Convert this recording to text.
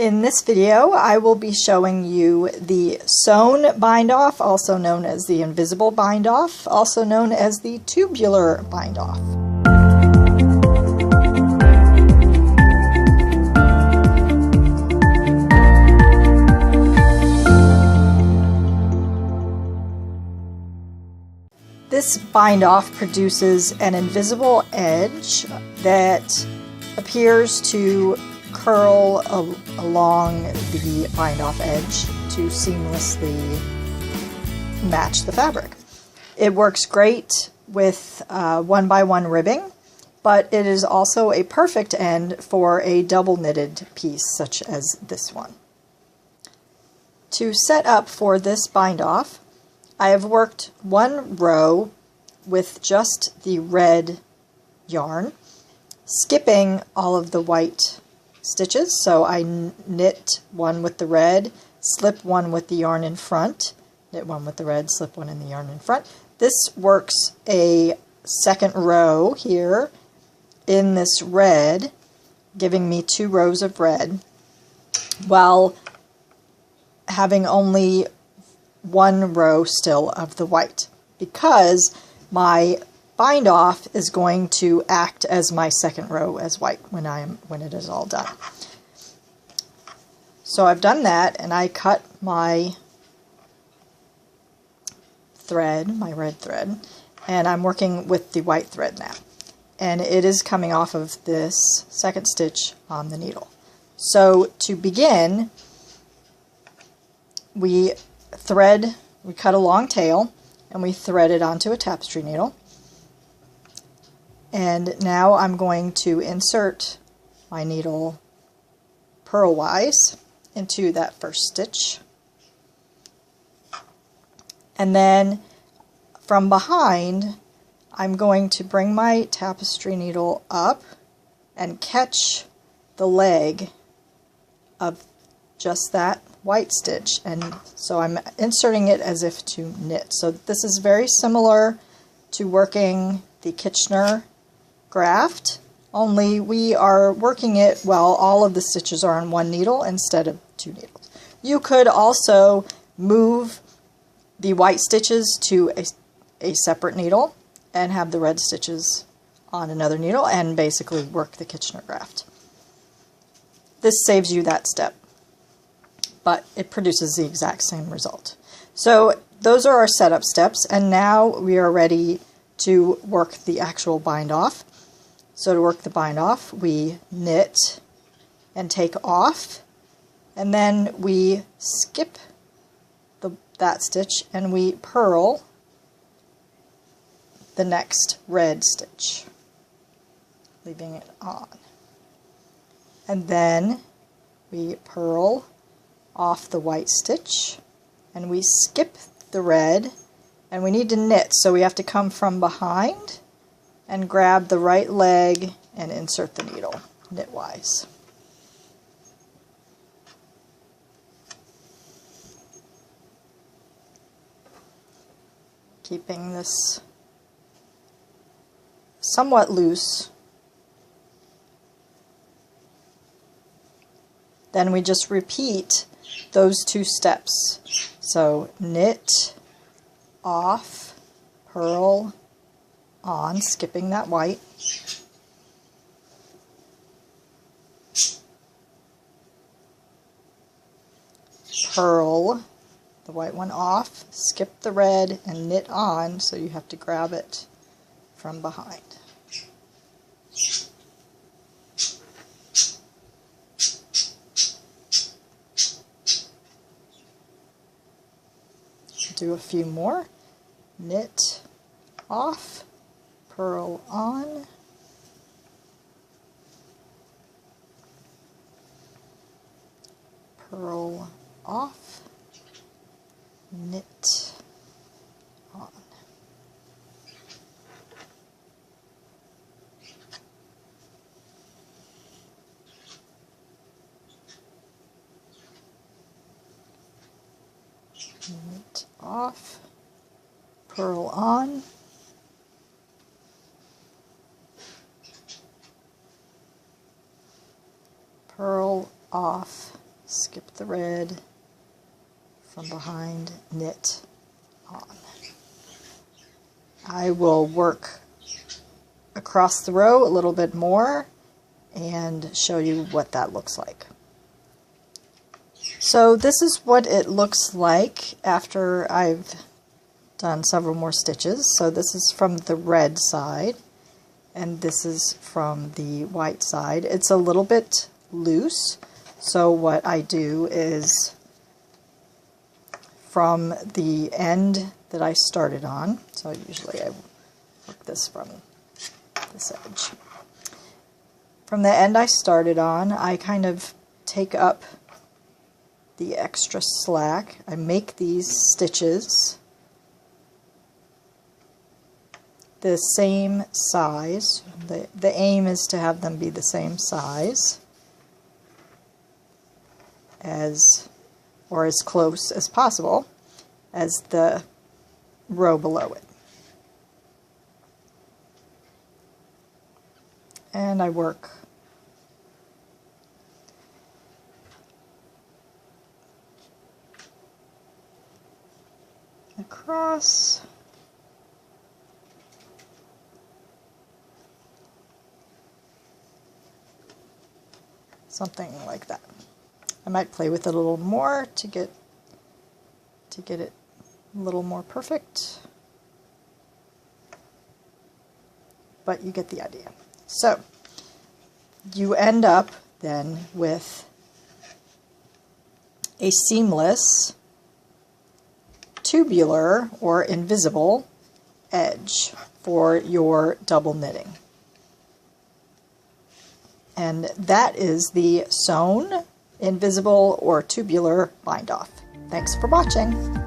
In this video, I will be showing you the sewn bind off, also known as the invisible bind off, also known as the tubular bind off. This bind off produces an invisible edge that appears to curl along the bind off edge to seamlessly match the fabric. It works great with 1x1 ribbing, but it is also a perfect end for a double knitted piece such as this one. To set up for this bind off, I have worked one row with just the red yarn, skipping all of the white stitches. So I knit one with the red, slip one with the yarn in front, knit one with the red, slip one in the yarn in front. This works a second row here in this red, giving me 2 rows of red, while having only 1 row still of the white, because my bind off is going to act as my second row as white when it is all done. So I've done that, and I cut my thread, my red thread, and I'm working with the white thread now. And it is coming off of this second stitch on the needle. So to begin, we cut a long tail and we thread it onto a tapestry needle. And now I'm going to insert my needle purlwise into that first stitch. And then from behind, I'm going to bring my tapestry needle up and catch the leg of just that white stitch, and so I'm inserting it as if to knit. So this is very similar to working the Kitchener graft, only we are working it while all of the stitches are on one needle instead of 2 needles. You could also move the white stitches to a separate needle and have the red stitches on another needle and basically work the Kitchener graft. This saves you that step, but it produces the exact same result. So those are our setup steps, and now we are ready to work the actual bind off. So to work the bind off, we knit and take off, and then we skip that stitch and we purl the next red stitch, leaving it on. And then we purl off the white stitch and we skip the red, and we need to knit, so we have to come from behind and grab the right leg and insert the needle knitwise. Keeping this somewhat loose. Then we just repeat those 2 steps. So knit, off, purl, on, skipping that white, purl the white one off, skip the red, and knit on, so you have to grab it from behind. Do a few more. Knit, off, purl on, purl off, knit on. Knit off, purl on, purl off, skip the red, from behind, knit on. I will work across the row a little bit more and show you what that looks like. So this is what it looks like after I've done several more stitches. So this is from the red side and this is from the white side. It's a little bit loose, so what I do is from the end that I started on, so usually I work this from this edge. From the end I started on, I kind of take up the extra slack. I make these stitches the same size. The aim is to have them be the same size as, or as close as possible, as the row below it. And I work across. Something like that. I might play with it a little more to get it a little more perfect, but you get the idea. So you end up then with a seamless, tubular or invisible edge for your double knitting. And that is the sewn, invisible, or tubular bind off. Thanks for watching.